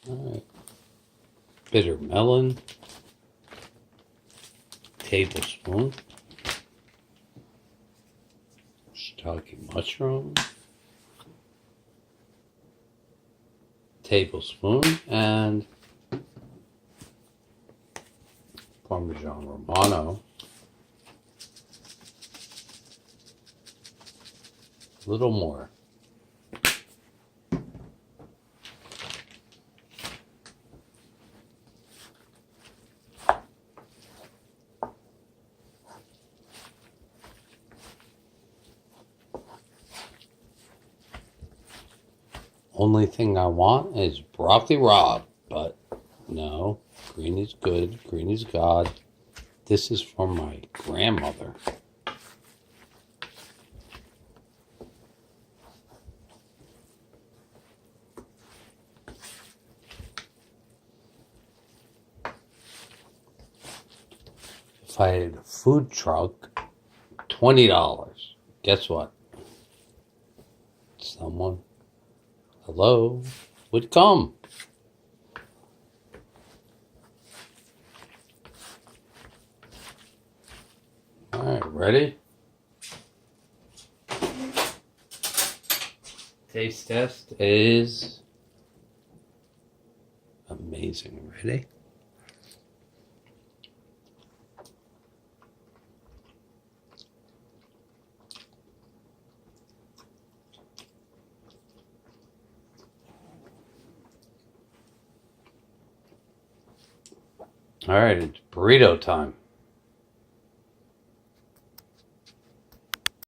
All right. Bitter melon. Tablespoon. Shiitake mushroom. Tablespoon. And Parmesan Romano. A little more. Only thing I want is broccoli raw, but no, green is good, green is God. This is from my grandmother. If I had a food truck, $20. Guess what? Someone, hello, would come. All right, ready? Taste test is amazing. Ready? All right, it's burrito time.